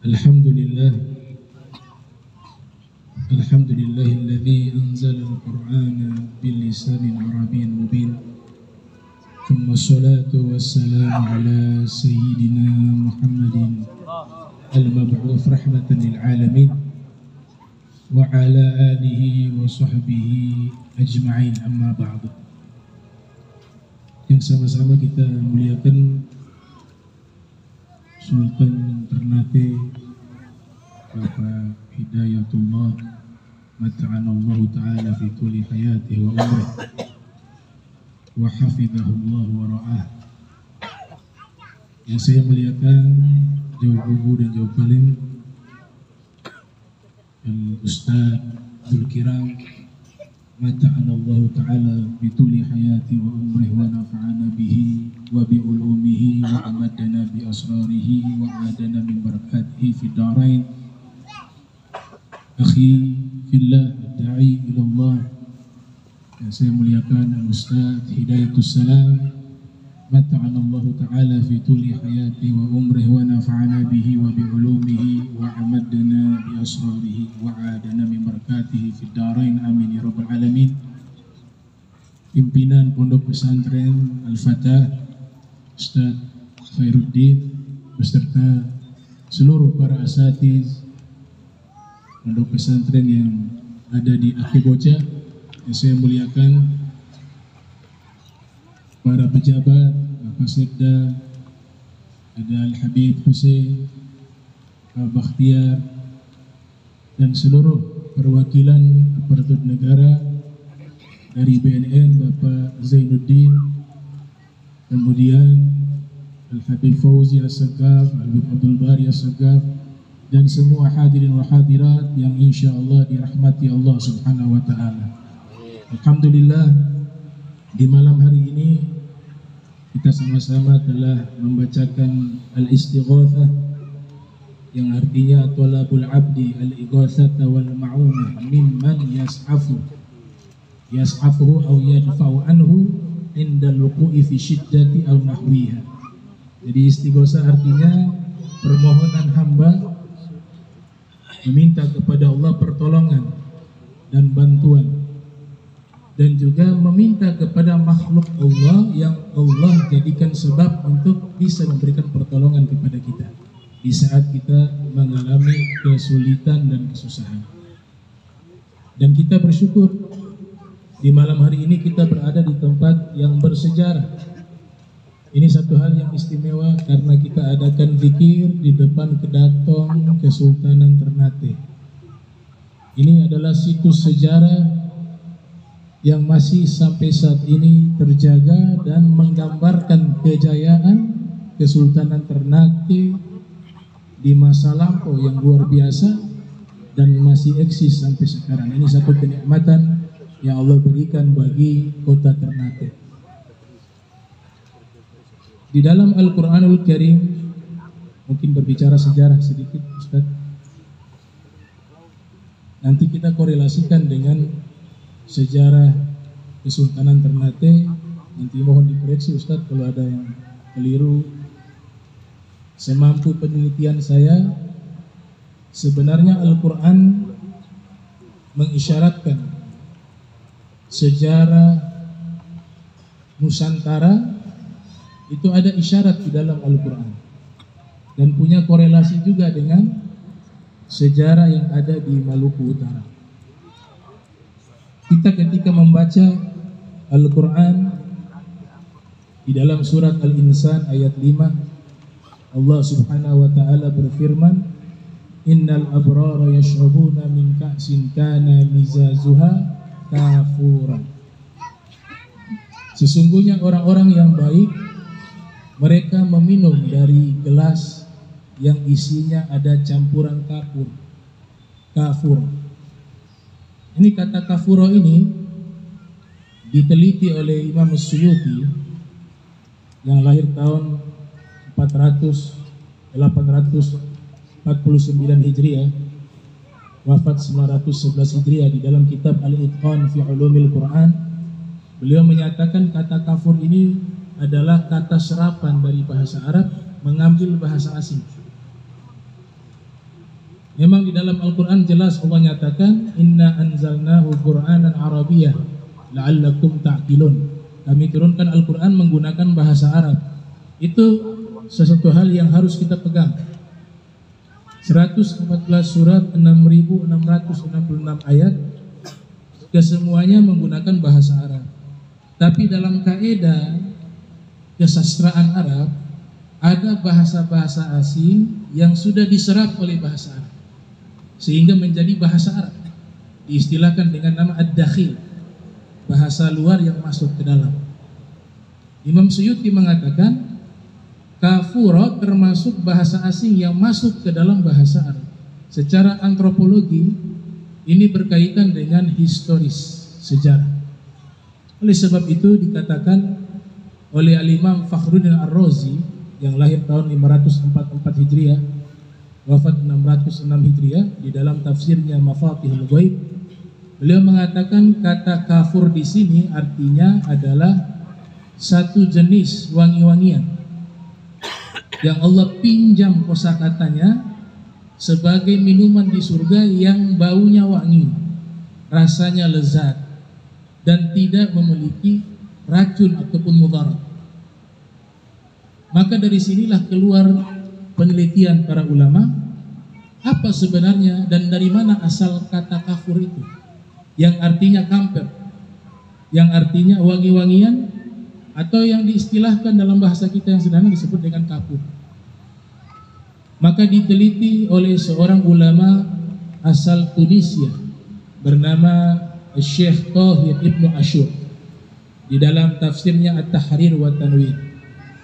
Alhamdulillah Alhamdulillahilladzi anzala al-Qur'ana bilisanin arabiyyin mubin. Thumma salatu wassalamu ala sayyidina Muhammadin al-mab'uts rahmatan lil alamin wa ala alihi wa sahbihi ajma'in, amma ba'du. Yang sama-sama kita muliakan Sultan Ternate Bapak Hidayatullah mata'anallahu ta'ala fi tuli hayatihi wa umrih wa hafidhahullah wa ra'ah. Yang saya muliakan jauh bubu dan jauh paling Al-Ustaz Dzulkiram mata'anallahu ta'ala fi tuli hayati wa umrih wa nafa'ana bihi wa bi ulumihi wa amadana bi asrarihi wa adana min barakatihi fi darain. Akhi fillah da'i ilallah, yang saya muliakan Al-Ustaz Hidayatus Salam mata'anallahu ta'ala fi tuli hayati wa umrih wa nafa'ana bihi wa bi ulumihi wa amadana bi asrarihi wa adana min barakatihi fi darain, amin ya rabbal alamin. Pimpinan Pondok Pesantren Al-Fatah Ustaz Khairuddin beserta seluruh para asatiz pondok pesantren yang ada di Aki Bocah, yang saya muliakan para pejabat, Bapak Sekda, ada Al-Habib Hussein, Pak Bakhtiar, dan seluruh perwakilan aparatur negara dari BNN, Bapak Zainuddin, kemudian Al-Habib Fauzi As-Sagaf, Al-Habib Abdul Bari As-Sagaf, dan semua hadirin wa hadirat yang insya Allah dirahmati Allah subhanahu wa ta'ala. Alhamdulillah, di malam hari ini kita sama-sama telah membacakan Al-Istighatsah, yang artinya talabul abdi al-ighatsata wal ma'unah mimman yas'afuhu aw yadfa'u anhu inda al-wuqu'i fi syiddati aw nahwiha. Jadi istighatsah artinya permohonan hamba meminta kepada Allah pertolongan dan bantuan, dan juga meminta kepada makhluk Allah yang Allah jadikan sebab untuk bisa memberikan pertolongan kepada kita di saat kita mengalami kesulitan dan kesusahan. Dan kita bersyukur di malam hari ini kita berada di tempat yang bersejarah. Ini satu hal yang istimewa karena kita adakan zikir di depan Kedaton Kesultanan Ternate. Ini adalah situs sejarah yang masih sampai saat ini terjaga dan menggambarkan kejayaan Kesultanan Ternate di masa lampau yang luar biasa dan masih eksis sampai sekarang. Ini satu kenikmatan yang Allah berikan bagi kota Ternate. Di dalam Al-Quranul Karim, mungkin berbicara sejarah sedikit Ustaz, nanti kita korelasikan dengan sejarah Kesultanan Ternate. Nanti mohon dikoreksi Ustaz kalau ada yang keliru. Semampu penelitian saya, sebenarnya Al-Quran mengisyaratkan sejarah Nusantara itu ada isyarat di dalam Al-Quran dan punya korelasi juga dengan sejarah yang ada di Maluku Utara. Kita ketika membaca Al-Quran di dalam surat Al-Insan ayat 5, Allah subhanahu wa ta'ala berfirman, innal abrara yashrabuna min ka'sin kana mizazuha kafura. Sesungguhnya orang-orang yang baik mereka meminum dari gelas yang isinya ada campuran kafur. Ini kata kafuro ini diteliti oleh Imam Suyuti yang lahir tahun 849 Hijriah, wafat 911 Hijriah, di dalam kitab Al-Itqan fi Ulumil Quran. Beliau menyatakan kata kafur ini adalah kata serapan dari bahasa Arab mengambil bahasa asing. Memang di dalam Al-Quran jelas Allah nyatakan, Inna anzalnahu Qur'anan Arabiyyah la'allakum ta'qilun. Kami turunkan Al-Quran menggunakan bahasa Arab. Itu sesuatu hal yang harus kita pegang. 114 surat, 6.666 ayat, kesemuanya menggunakan bahasa Arab. Tapi dalam kaidah kesastraan Arab, ada bahasa-bahasa asing yang sudah diserap oleh bahasa Arab sehingga menjadi bahasa Arab, diistilahkan dengan nama ad-dakhil, bahasa luar yang masuk ke dalam. Imam Suyuti mengatakan kafura termasuk bahasa asing yang masuk ke dalam bahasa Arab. Secara antropologi ini berkaitan dengan historis, sejarah. Oleh sebab itu dikatakan oleh Al-Imam Fakhruddin Ar-Razi yang lahir tahun 544 Hijriah, wafat 606 Hijriah, di dalam tafsirnya Mafatihul Ghaib, beliau mengatakan kata kafur di sini artinya adalah satu jenis wangi-wangian yang Allah pinjam kosakatanya sebagai minuman di surga yang baunya wangi, rasanya lezat, dan tidak memiliki racun ataupun mudarat. Maka dari sinilah keluar penelitian para ulama, apa sebenarnya dan dari mana asal kata kafur itu, yang artinya kamper, yang artinya wangi-wangian, atau yang diistilahkan dalam bahasa kita yang sederhana disebut dengan kapur. Maka diteliti oleh seorang ulama asal Tunisia bernama Syekh Tahir Ibnu Ashur di dalam tafsirnya At-Tahrir wa Tanwir.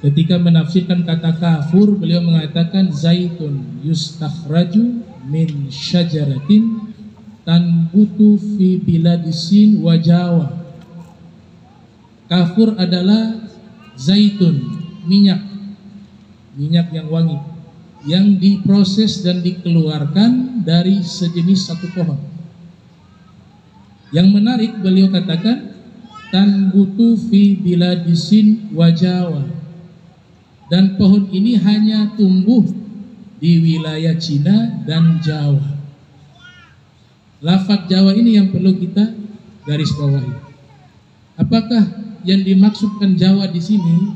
Ketika menafsirkan kata kafur, beliau mengatakan zaitun yustakhraju min syajaratin tanbutu fi biladisin wa Jawa. Kafur adalah zaitun, minyak yang wangi, yang diproses dan dikeluarkan dari sejenis satu pohon. Yang menarik, beliau katakan tanbutu fi biladisin wa Jawa, dan pohon ini hanya tumbuh di wilayah Cina dan Jawa. Lafaz Jawa ini yang perlu kita garis bawahi. Apakah yang dimaksudkan Jawa di sini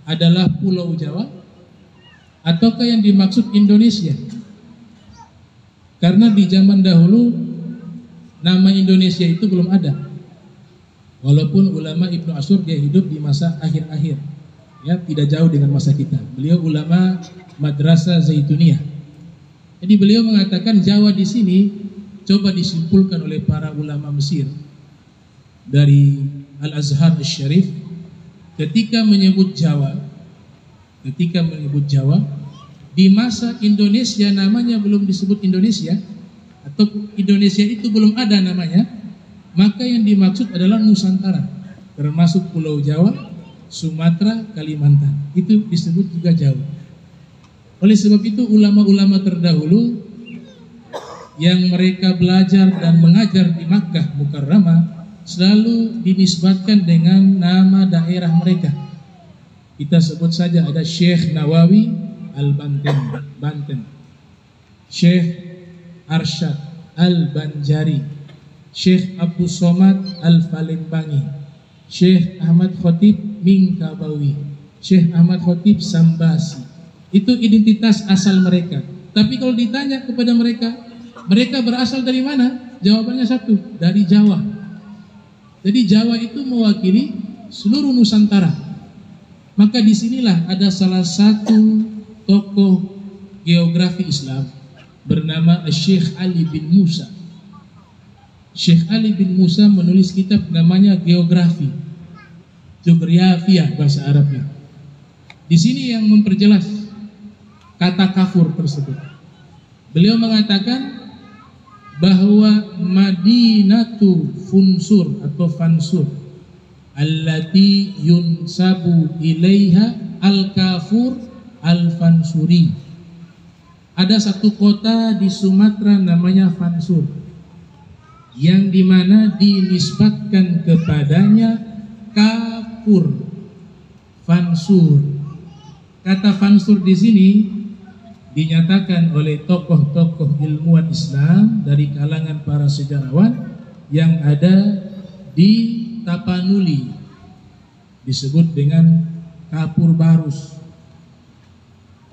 adalah Pulau Jawa, ataukah yang dimaksud Indonesia? Karena di zaman dahulu nama Indonesia itu belum ada. Walaupun ulama Ibnu Ashur dia hidup di masa akhir-akhir, ya, tidak jauh dengan masa kita. Beliau ulama Madrasah Zaituniyah. Jadi beliau mengatakan Jawa di sini coba disimpulkan oleh para ulama Mesir dari Al-Azhar Al-Syarif ketika menyebut Jawa di masa Indonesia namanya belum disebut Indonesia, atau Indonesia itu belum ada namanya, maka yang dimaksud adalah Nusantara, termasuk Pulau Jawa, Sumatera, Kalimantan, itu disebut juga Jawa. Oleh sebab itu ulama-ulama terdahulu yang mereka belajar dan mengajar di Makkah Mukarramah selalu dinisbatkan dengan nama daerah mereka. Kita sebut saja ada Syekh Nawawi Al-Banten, Syekh Arsyad Al-Banjari, Syekh Abdul Somad Al-Falembangi, Syekh Ahmad Khotib Minkabawi, Syekh Ahmad Khotib Sambasi. Itu identitas asal mereka. Tapi kalau ditanya kepada mereka berasal dari mana? Jawabannya satu, dari Jawa. Jadi Jawa itu mewakili seluruh Nusantara. Maka disinilah ada salah satu tokoh geografi Islam bernama Syekh Ali bin Musa. Syekh Ali bin Musa menulis kitab namanya Geografi, Geografia bahasa Arabnya. Di sini yang memperjelas kata kafur tersebut. Beliau mengatakan bahwa Madinatu Funsur atau Fansur allati yunsabu ilaiha al-kafur al-fansuri. Ada satu kota di Sumatera namanya Fansur, yang dimana dinisbatkan kepadanya kafur, Fansur. Kata Fansur di sini dinyatakan oleh tokoh-tokoh ilmuwan Islam dari kalangan para sejarawan yang ada di Tapanuli, disebut dengan Kapur Barus,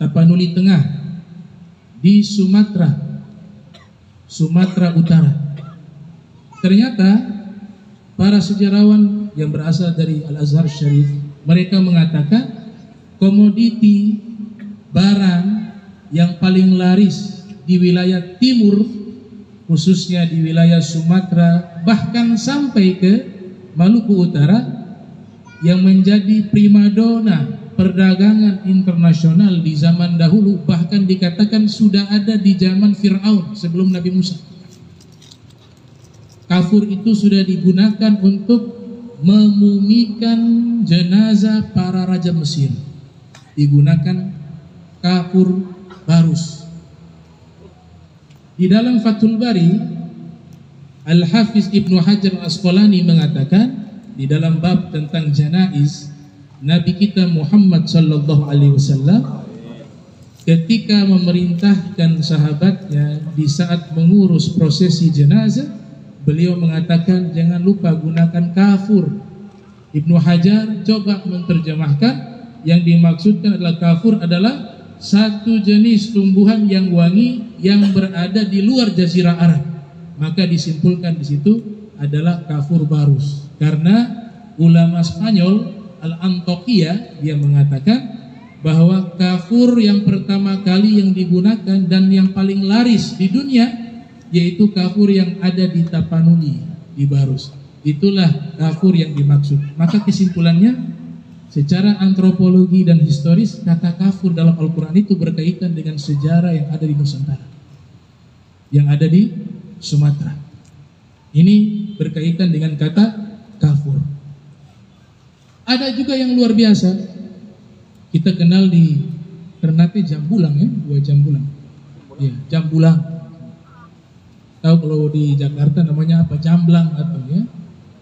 Tapanuli Tengah, di Sumatera Utara. Ternyata para sejarawan yang berasal dari Al-Azhar Syarif, mereka mengatakan komoditi barang yang paling laris di wilayah timur, khususnya di wilayah Sumatera, bahkan sampai ke Maluku Utara, yang menjadi primadona perdagangan internasional di zaman dahulu, bahkan dikatakan sudah ada di zaman Fir'aun sebelum Nabi Musa. Kafur itu sudah digunakan untuk memumikan jenazah para raja Mesir. Digunakan Kapur Barus. Di dalam Fathul Bari, Al-Hafiz Ibnu Hajar Al-Asqalani mengatakan di dalam bab tentang janaiz, Nabi kita Muhammad sallallahu alaihi wasallam ketika memerintahkan sahabatnya di saat mengurus prosesi jenazah, beliau mengatakan jangan lupa gunakan kafur. Ibnu Hajar coba menerjemahkan, yang dimaksudkan adalah kafur adalah satu jenis tumbuhan yang wangi yang berada di luar Jazirah Arab. Maka disimpulkan di situ adalah Kapur Barus, karena ulama Spanyol Al-Antokia dia mengatakan bahwa kafur yang pertama kali yang digunakan dan yang paling laris di dunia yaitu kafur yang ada di Tapanuli di Barus. Itulah kafur yang dimaksud. Maka kesimpulannya, secara antropologi dan historis, kata kafur dalam Al-Quran itu berkaitan dengan sejarah yang ada di Nusantara, yang ada di Sumatera. Ini berkaitan dengan kata kafur. Ada juga yang luar biasa, kita kenal di Ternate jambulang ya, buah jambulang. Ya, jambulang. Tahu kalau di Jakarta namanya apa? Jamblang atau ya,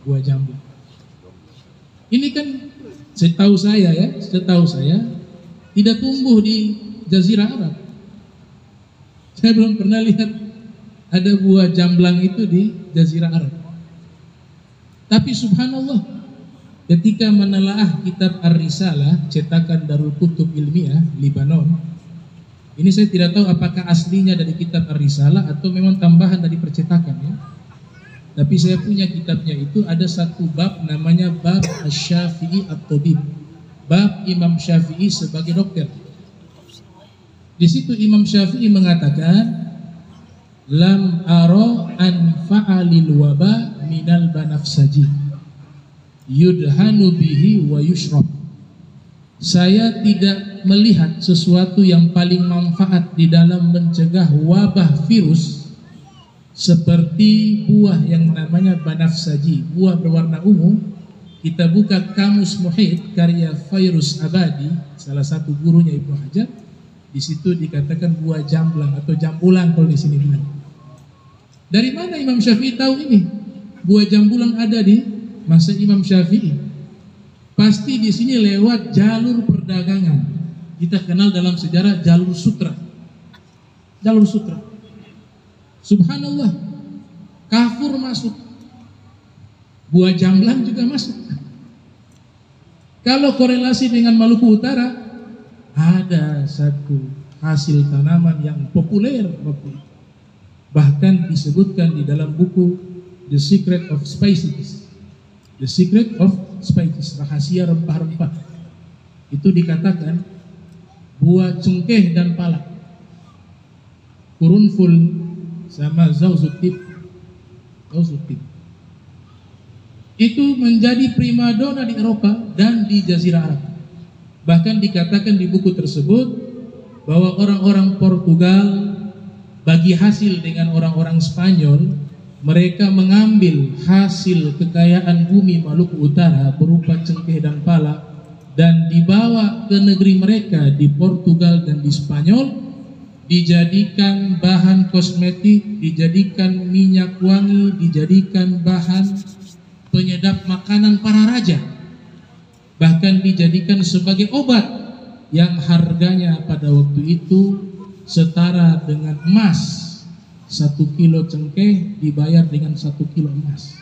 buah jambulang. Ini kan setahu saya tidak tumbuh di Jazirah Arab. Saya belum pernah lihat ada buah jamblang itu di Jazirah Arab. Tapi subhanallah, ketika menelaah kitab Ar-Risalah cetakan Darul Kutub Ilmiah Libanon, ini saya tidak tahu apakah aslinya dari kitab Ar-Risalah atau memang tambahan dari percetakan ya. Tapi saya punya kitabnya itu, ada satu bab namanya bab Asy-Syafi'i At-Tabib, bab Imam Syafi'i sebagai dokter. Di situ Imam Syafi'i mengatakan, lam ara anfa'alil waba minal banafsaji yudhanu bihi wa yushrab. Saya tidak melihat sesuatu yang paling manfaat di dalam mencegah wabah virus seperti buah yang namanya banafsaji, buah berwarna ungu. Kita buka Kamus Muhit karya Fairuz Abadi, salah satu gurunya Ibnu Hajar. Di situ dikatakan buah jamblang atau jambulang kalau di sini bilang. Dari mana Imam Syafi'i tahu ini? Buah jambulang ada di masa Imam Syafi'i. Pasti di sini lewat jalur perdagangan. Kita kenal dalam sejarah jalur sutra. Jalur sutra. Subhanallah, kafur masuk, buah jamblang juga masuk. Kalau korelasi dengan Maluku Utara, ada satu hasil tanaman yang populer waktu itu. Bahkan disebutkan di dalam buku The Secret of Spices, The Secret of Spices, rahasia rempah-rempah. Itu dikatakan buah cengkeh dan palak, kurunful sama zauzutib itu menjadi primadona di Eropa dan di Jazirah Arab. Bahkan dikatakan di buku tersebut bahwa orang-orang Portugal bagi hasil dengan orang-orang Spanyol, mereka mengambil hasil kekayaan bumi Maluku Utara berupa cengkeh dan palak dan dibawa ke negeri mereka di Portugal dan di Spanyol, dijadikan bahan kosmetik, dijadikan minyak wangi, dijadikan bahan penyedap makanan para raja, bahkan dijadikan sebagai obat yang harganya pada waktu itu setara dengan emas. 1 kilo cengkeh dibayar dengan 1 kilo emas.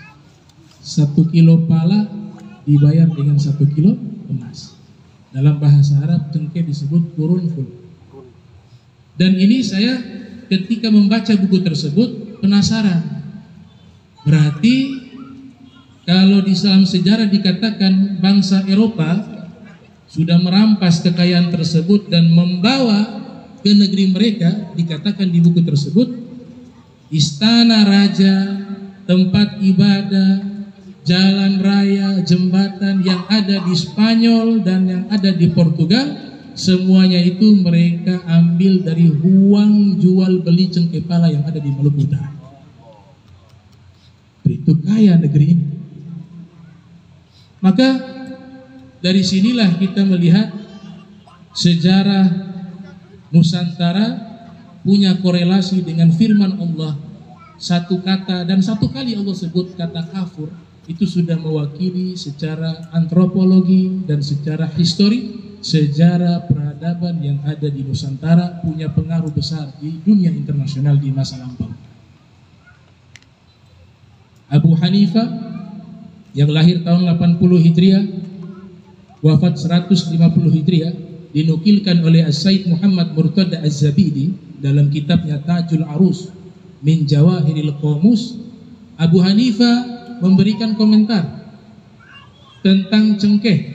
1 kilo pala dibayar dengan 1 kilo emas. Dalam bahasa Arab cengkeh disebut qurunful. Dan ini saya ketika membaca buku tersebut penasaran. Berarti kalau di dalam sejarah dikatakan bangsa Eropa sudah merampas kekayaan tersebut dan membawa ke negeri mereka, dikatakan di buku tersebut istana raja, tempat ibadah, jalan raya, jembatan yang ada di Spanyol dan yang ada di Portugal, semuanya itu mereka ambil dari uang jual beli cengkeh pala yang ada di Maluku Utara. Itu kaya negeri ini. Maka dari sinilah kita melihat sejarah Nusantara punya korelasi dengan firman Allah. Satu kata dan satu kali Allah sebut kata kafur, itu sudah mewakili secara antropologi dan secara histori sejarah peradaban yang ada di Nusantara punya pengaruh besar di dunia internasional di masa lampau. Abu Hanifah yang lahir tahun 80 Hijriah, wafat 150 Hijriah, dinukilkan oleh As-Said Muhammad Murtada Az-Zabidi dalam kitabnya Tajul Arus min Jawahiril Qamus. Abu Hanifah memberikan komentar tentang cengkeh.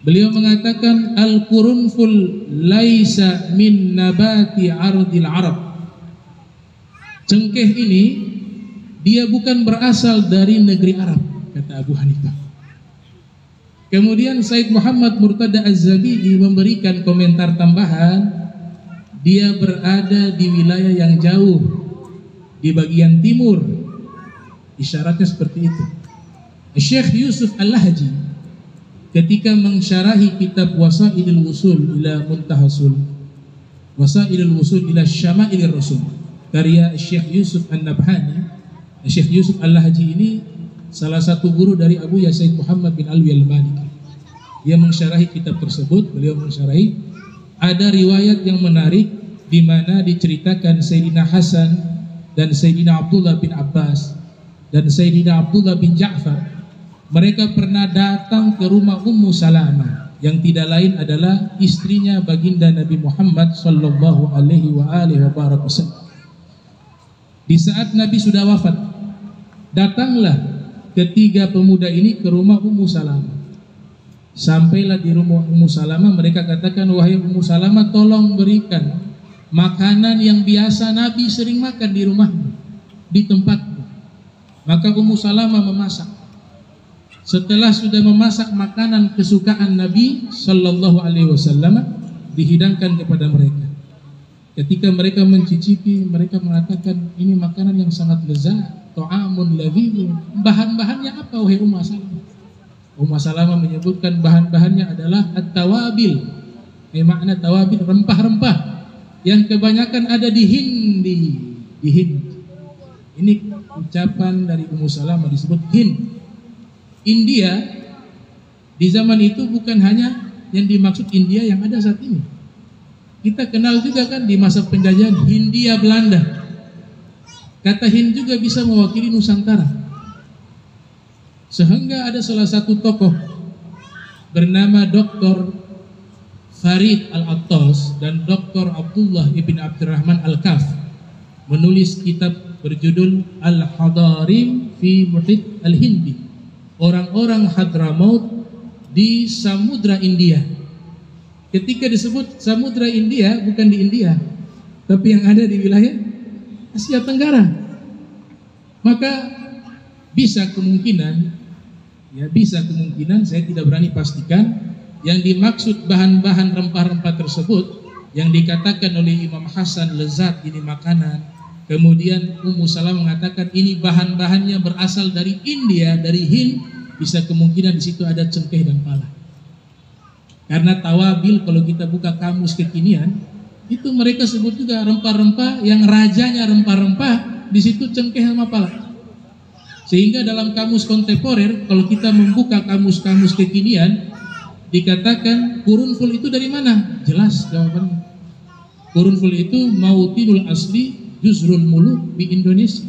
Beliau mengatakan al-qurunful laisa min nabati ardil Arab. Cengkeh ini dia bukan berasal dari negeri Arab, kata Abu Hanifah. Kemudian Said Muhammad Murtada Az-Zabidi memberikan komentar tambahan, dia berada di wilayah yang jauh di bagian timur. Isyaratnya seperti itu. Syekh Yusuf Al-Lahji ketika mensyarahi kitab Wasailul Wusul ila Muntahasul, Wasailul Wusul ila Syama'ilir Rasul, karya Syekh Yusuf An-Nabhani. Syekh Yusuf Al-Lahji ini salah satu guru dari Abu Yasaid Muhammad bin Alwi Al-Maliki. Dia mensyarahi kitab tersebut. Beliau mensyarahi, ada riwayat yang menarik di mana diceritakan Sayyidina Hasan dan Sayyidina Abdullah bin Abbas dan Sayyidina Abdullah bin Ja'far, mereka pernah datang ke rumah Ummu Salamah yang tidak lain adalah istrinya baginda Nabi Muhammad sallallahu alaihi wasallam. Di saat Nabi sudah wafat, datanglah ketiga pemuda ini ke rumah Ummu Salamah. Sampailah di rumah Ummu Salamah, mereka katakan, wahai Ummu Salamah, tolong berikan makanan yang biasa Nabi sering makan di rumahmu, di tempatmu. Maka Ummu Salamah memasak. Setelah sudah memasak makanan kesukaan Nabi sallallahu alaihi wasallam, dihidangkan kepada mereka. Ketika mereka mencicipi, mereka mengatakan, ini makanan yang sangat lezat, ta'amun ladhibun. Bahan-bahannya apa wahai Ummu Salamah? Ummu Salamah menyebutkan bahan-bahannya adalah at-tawabil. Makna tawabil, rempah-rempah yang kebanyakan ada di Hindi. Di Hind. Ini ucapan dari Ummu Salamah disebut Hind. India di zaman itu bukan hanya yang dimaksud India yang ada saat ini. Kita kenal juga kan di masa penjajahan Hindia Belanda. Kata Hind juga bisa mewakili Nusantara. Sehingga ada salah satu tokoh bernama Dr. Farid Al-Attas dan Dr. Abdullah ibn Abdurrahman Al-Kaf menulis kitab berjudul Al-Hadarim fi Muhit Al-Hindi, orang-orang Hadramaut di Samudra India. Ketika disebut Samudra India, bukan di India, tapi yang ada di wilayah Asia Tenggara. Maka bisa kemungkinan, saya tidak berani pastikan, yang dimaksud bahan-bahan rempah-rempah tersebut yang dikatakan oleh Imam Hasan lezat ini makanan. Kemudian Ummu Salamah mengatakan ini bahan-bahannya berasal dari India, dari Hind. Bisa kemungkinan di situ ada cengkeh dan pala. Karena tawabil, kalau kita buka kamus kekinian, itu mereka sebut juga rempah-rempah yang rajanya rempah-rempah, di situ cengkeh sama pala. Sehingga dalam kamus kontemporer, kalau kita membuka kamus-kamus kekinian, dikatakan qurunful itu dari mana? Jelas jawabannya. Qurunful itu mautinul asli juzrul muluk di Indonesia.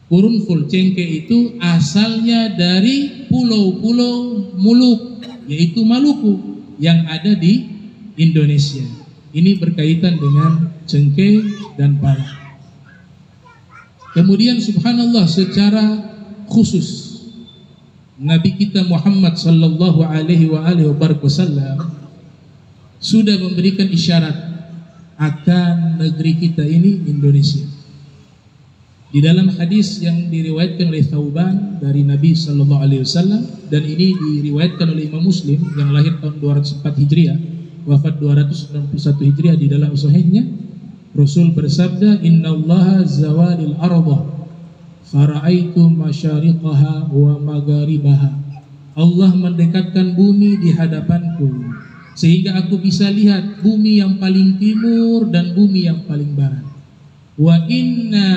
Qurunful cengkeh itu asalnya dari pulau-pulau muluk, yaitu Maluku yang ada di Indonesia. Ini berkaitan dengan cengkeh dan pala. Kemudian subhanallah, secara khusus Nabi kita Muhammad sallallahu alaihi wasallam sudah memberikan isyarat akan negeri kita ini Indonesia. Di dalam hadis yang diriwayatkan oleh Thauban dari Nabi sallallahu alaihi wasallam, dan ini diriwayatkan oleh Imam Muslim yang lahir tahun 204 Hijriah, wafat 261 Hijriah, di dalam sahihnya Rasul bersabda, "Innallaha zawalil arda fara'aitu masyariqaha wa magharibaha." Allah mendekatkan bumi di hadapanku sehingga aku bisa lihat bumi yang paling timur dan bumi yang paling barat. Wa inna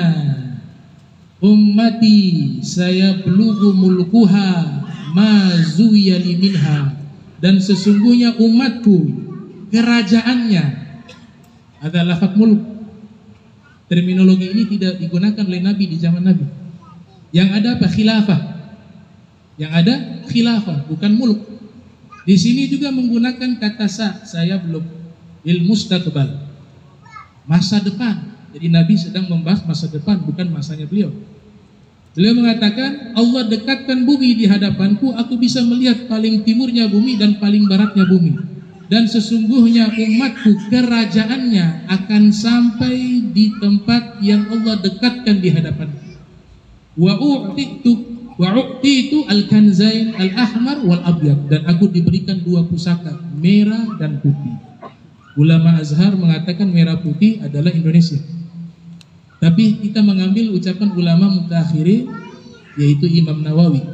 ummati sayablughu mulkuha ma zuwiyali minha, dan sesungguhnya umatku kerajaannya, ada lafaz mulk. Terminologi ini tidak digunakan oleh Nabi di zaman Nabi. Yang ada apa? Khilafah. Yang ada khilafah, bukan mulk. Di sini juga menggunakan kata saya belum mustaqbal, masa depan. Jadi Nabi sedang membahas masa depan, bukan masanya beliau. Beliau mengatakan, Allah dekatkan bumi di hadapanku, aku bisa melihat paling timurnya bumi dan paling baratnya bumi. Dan sesungguhnya umatku kerajaannya akan sampai di tempat yang Allah dekatkan di hadapanku. Wa u'titu al-kanzain al-ahmar wal-abyad, dan aku diberikan dua pusaka, merah dan putih. Ulama Azhar mengatakan merah putih adalah Indonesia. Tapi kita mengambil ucapan ulama mutakhirin, yaitu Imam Nawawi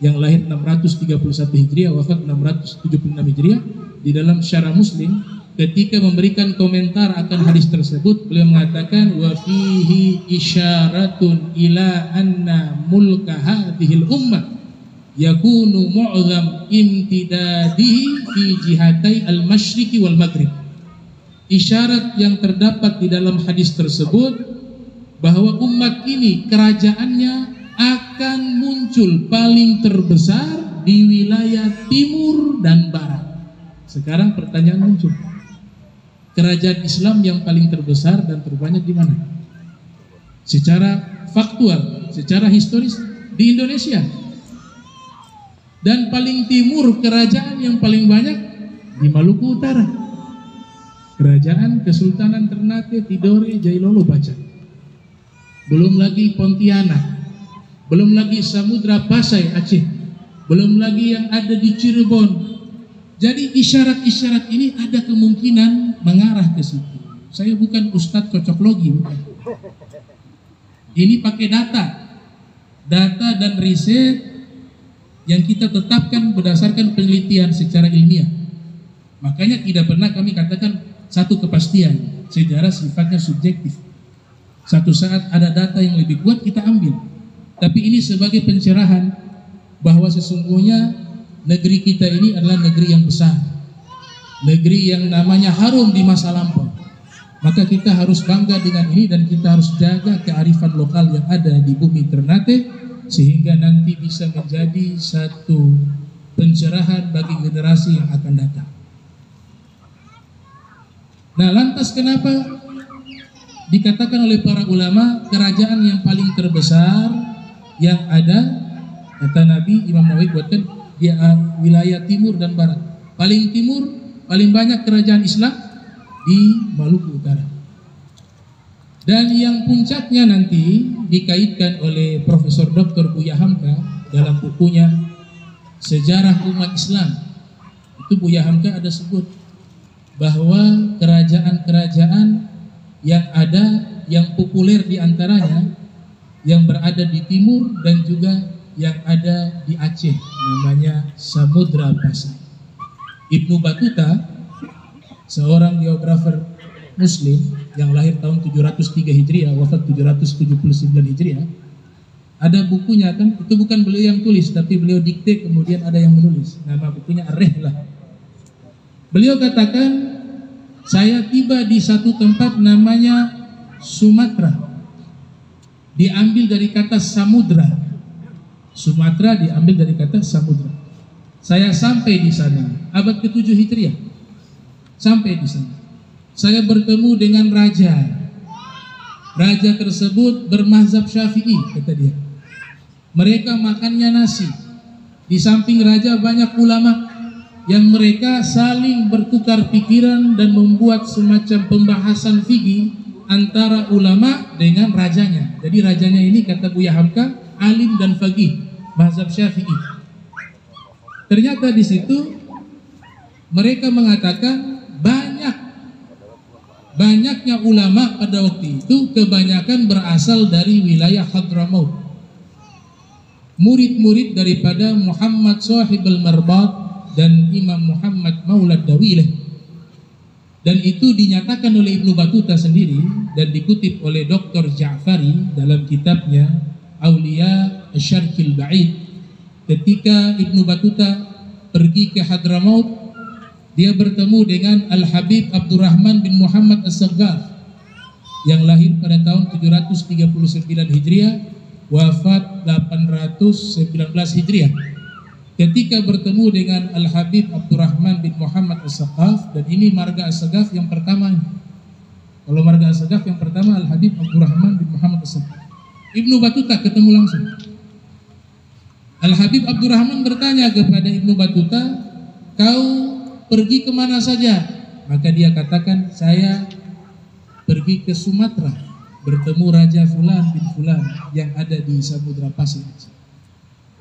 yang lahir 631 Hijriah, wafat 676 Hijriah. Di dalam Syarah Muslim, ketika memberikan komentar akan hadis tersebut, beliau mengatakan, wa fihi isyaratun ila anna mulka hadhil ummah yakunu mu'zam imtidadihi fi jihatai al-masyriqi wal maghrib. Isyarat yang terdapat di dalam hadis tersebut bahwa umat ini kerajaannya akan muncul paling terbesar di wilayah timur dan barat. Sekarang pertanyaan muncul, kerajaan Islam yang paling terbesar dan terbanyak di mana? Secara faktual, secara historis di Indonesia. Dan paling timur kerajaan yang paling banyak di Maluku Utara. Kerajaan Kesultanan Ternate, Tidore, Jailolo, Bacan. Belum lagi Pontianak, belum lagi Samudra Pasai, Aceh, belum lagi yang ada di Cirebon. Jadi isyarat-isyarat ini ada kemungkinan mengarah ke situ. Saya bukan ustadz cocok logi, bukan. Ini pakai data dan riset yang kita tetapkan berdasarkan penelitian secara ilmiah. Makanya tidak pernah kami katakan satu kepastian. Sejarah sifatnya subjektif. Satu saat ada data yang lebih kuat kita ambil. Tapi ini sebagai pencerahan bahwa sesungguhnya negeri kita ini adalah negeri yang besar, negeri yang namanya harum di masa lampau. Maka kita harus bangga dengan ini dan kita harus jaga kearifan lokal yang ada di bumi Ternate sehingga nanti bisa menjadi satu pencerahan bagi generasi yang akan datang. Nah, lantas kenapa dikatakan oleh para ulama kerajaan yang paling terbesar yang ada, kata Nabi Imam Nawawi buatkan, di wilayah timur dan barat. Paling timur, paling banyak kerajaan Islam di Maluku Utara. Dan yang puncaknya nanti dikaitkan oleh Profesor Dr. Buya Hamka dalam bukunya Sejarah Umat Islam. Itu Buya Hamka ada sebut bahwa kerajaan-kerajaan yang ada, yang populer diantaranya yang berada di timur dan juga yang ada di Aceh, namanya Samudra Pasai. Ibnu Battuta, seorang geografer Muslim yang lahir tahun 703 Hijriah, wafat 779 Hijriah, ada bukunya kan, itu bukan beliau yang tulis, tapi beliau dikte kemudian ada yang menulis. Nama bukunya Ar-Rihlah. Beliau katakan saya tiba di satu tempat namanya Sumatera. Diambil dari kata samudra. Sumatera diambil dari kata samudra. Saya sampai di sana abad ke-7 Hijriah. Sampai di sana. Saya bertemu dengan raja. Raja tersebut bermazhab Syafi'i, kata dia. Mereka makannya nasi. Di samping raja banyak ulama yang mereka saling bertukar pikiran dan membuat semacam pembahasan fikih antara ulama dengan rajanya. Jadi rajanya ini, kata Buya Hamka, alim dan faqih mazhab Syafi'i. Ternyata di situ mereka mengatakan banyaknya ulama pada waktu itu kebanyakan berasal dari wilayah Hadramaut. Murid-murid daripada Muhammad Shahib al-Marbat dan Imam Muhammad Maulad Dawileh. Dan itu dinyatakan oleh Ibnu Battuta sendiri dan dikutip oleh Dr. Ja'fari dalam kitabnya Aulia Asy-Syarqil Ba'id. Ketika Ibnu Battuta pergi ke Hadramaut, dia bertemu dengan Al-Habib Abdurrahman bin Muhammad As-Saggaf yang lahir pada tahun 739 Hijriah, wafat 819 Hijriah. Ketika bertemu dengan Al-Habib Abdurrahman bin Muhammad As-Saggaf, dan ini marga As-Saggaf yang pertama. Kalau marga As-Saggaf yang pertama Al-Habib Abdurrahman bin Muhammad As-Saggaf. Ibnu Battuta ketemu langsung. Al-Habib Abdurrahman bertanya kepada Ibnu Battuta, kau pergi kemana saja? Maka dia katakan, saya pergi ke Sumatera, bertemu Raja Fulan bin Fulan yang ada di Samudra Pasir.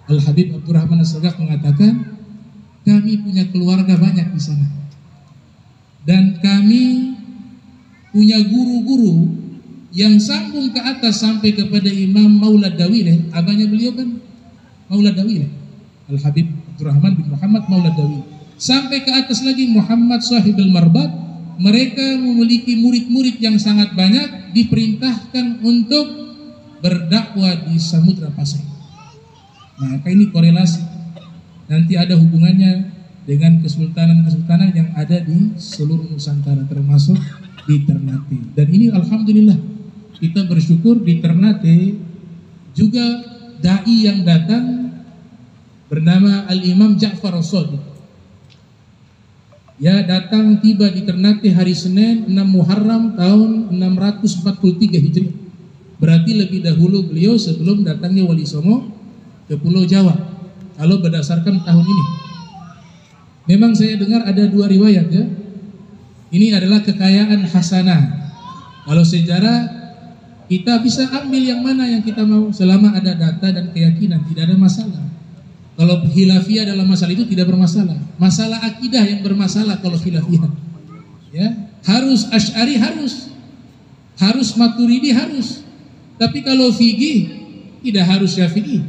Al-Habib Abdurrahman As-Saggaf mengatakan, kami punya keluarga banyak di sana, dan kami punya guru-guru yang sambung ke atas sampai kepada Imam Maulad Dawileh. Abangnya beliau kan Maulad Dawileh, Al-Habib Abdurrahman bin Muhammad Maulad Dawileh. Sampai ke atas lagi Muhammad Shahib al-Marbat. Mereka memiliki murid-murid yang sangat banyak, diperintahkan untuk berdakwah di Samudra Pasir. Maka ini korelasi, nanti ada hubungannya dengan kesultanan-kesultanan yang ada di seluruh Nusantara, termasuk di Ternate. Dan ini alhamdulillah kita bersyukur di Ternate juga dai yang datang bernama Al-Imam Ja'far As-Shadiq. Ya, datang tiba di Ternate hari Senin 6 Muharram tahun 643 Hijriah. Berarti lebih dahulu beliau sebelum datangnya Wali Songo ke Pulau Jawa, kalau berdasarkan tahun ini. Memang saya dengar ada dua riwayat ya. Ini adalah kekayaan hasanah. Kalau sejarah kita bisa ambil yang mana yang kita mau, selama ada data dan keyakinan, tidak ada masalah. Kalau khilafiyah dalam masalah itu tidak bermasalah. Masalah akidah yang bermasalah kalau khilafiyah. Ya, harus Asy'ari harus Maturidi harus. Tapi kalau fikih tidak harus Syafi'i.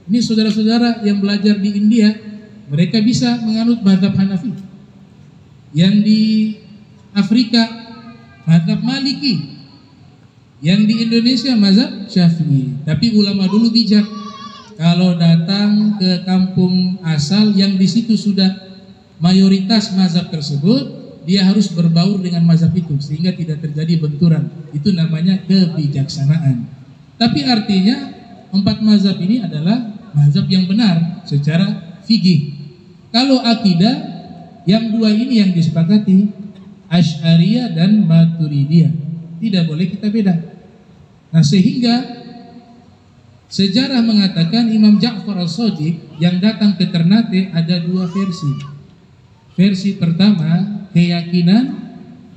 Ini saudara-saudara yang belajar di India, mereka bisa menganut mazhab Hanafi. Yang di Afrika mazhab Maliki. Yang di Indonesia mazhab Syafi'i. Tapi ulama dulu bijak. Kalau datang ke kampung asal yang di situ sudah mayoritas mazhab tersebut, dia harus berbaur dengan mazhab itu sehingga tidak terjadi benturan. Itu namanya kebijaksanaan. Tapi artinya 4 mazhab ini adalah mazhab yang benar secara fikih. Kalau akidah, yang 2 ini yang disepakati, Asy'ariyah dan Maturidiyah. Tidak boleh kita beda. Nah, sehingga sejarah mengatakan Imam Ja'far As-Shadiq yang datang ke Ternate ada 2 versi. Versi pertama, keyakinan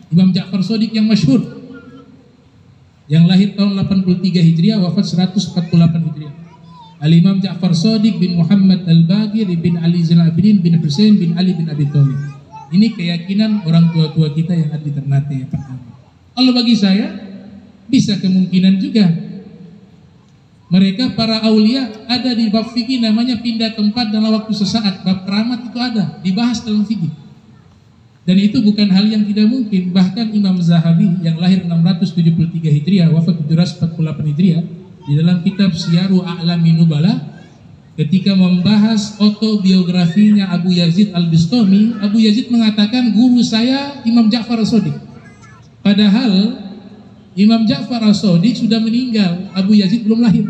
Imam Ja'far As-Shadiq yang masyhur, yang lahir tahun 83 Hijriah, wafat 148 Hijriah. Al-Imam Ja'far As-Shadiq bin Muhammad Al-Baqir bin Ali Zainal Abidin bin Husain bin Ali bin Abi Thalib. Ini keyakinan orang tua-tua kita yang ada di Ternate yang pertama. Kalau bagi saya bisa kemungkinan juga mereka para aulia ada di bab fikih namanya pindah tempat dalam waktu sesaat. Bab keramat itu ada dibahas dalam fikih. Dan itu bukan hal yang tidak mungkin. Bahkan Imam Zahabi yang lahir 673 Hijriah, wafat 748 Hijriah, di dalam kitab Syiaru A'lamin Nubala, ketika membahas autobiografinya Abu Yazid Al-Bistami, Abu Yazid mengatakan guru saya Imam Ja'far As-Shadiq. Padahal Imam Ja'far As-Shadiq sudah meninggal, Abu Yazid belum lahir.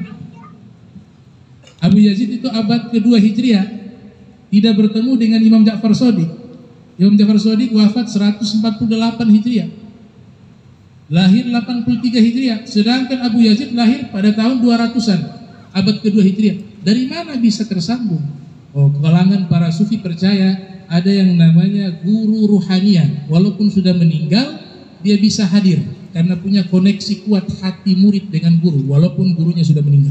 Abu Yazid itu abad kedua Hijriah, tidak bertemu dengan Imam Ja'far As-Shadiq. Imam Ja'far As-Shadiq wafat 148 Hijriah, lahir 83 Hijriah, sedangkan Abu Yazid lahir pada tahun 200-an, abad kedua Hijriah. Dari mana bisa tersambung? Oh, kalangan para sufi percaya ada yang namanya guru ruhaniyah. Walaupun sudah meninggal, dia bisa hadir karena punya koneksi kuat hati murid dengan guru, walaupun gurunya sudah meninggal.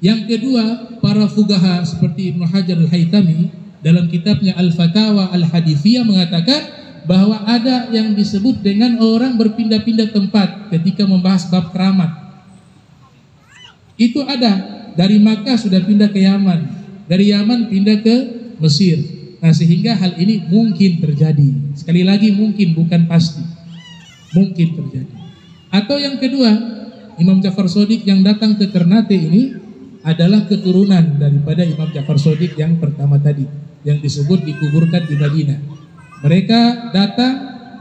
Yang kedua, para fuqaha seperti Ibnu Hajar Al-Haytami dalam kitabnya Al-Fatawa Al-Hadithiyah mengatakan bahwa ada yang disebut dengan orang berpindah-pindah tempat ketika membahas bab keramat. Itu ada. Dari Makkah sudah pindah ke Yaman, dari Yaman pindah ke Mesir. Nah, sehingga hal ini mungkin terjadi. Sekali lagi mungkin, bukan pasti. Mungkin terjadi. Atau yang kedua, Imam Ja'far Shadiq yang datang ke Ternate ini adalah keturunan daripada Imam Ja'far Shadiq yang pertama tadi, yang disebut dikuburkan di Madinah. Mereka datang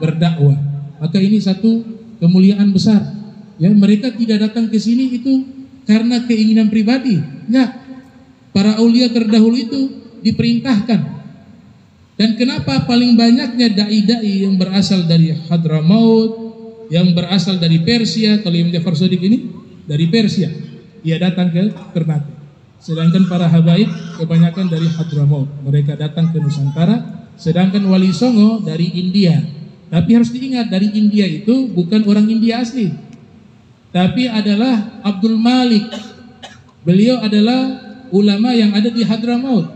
berdakwah. Maka ini satu kemuliaan besar. Ya, mereka tidak datang ke sini itu karena keinginan pribadi, enggak. Para aulia terdahulu itu diperintahkan. Dan kenapa paling banyaknya dai-dai yang berasal dari Hadramaut, yang berasal dari Persia? Kalau Imam Ja'far Shadiq ini dari Persia, ia datang ke Ternate. Sedangkan para habaib kebanyakan dari Hadramaut, mereka datang ke Nusantara. Sedangkan Wali Songo dari India. Tapi harus diingat, dari India itu bukan orang India asli, tapi adalah Abdul Malik. Beliau adalah ulama yang ada di Hadramaut.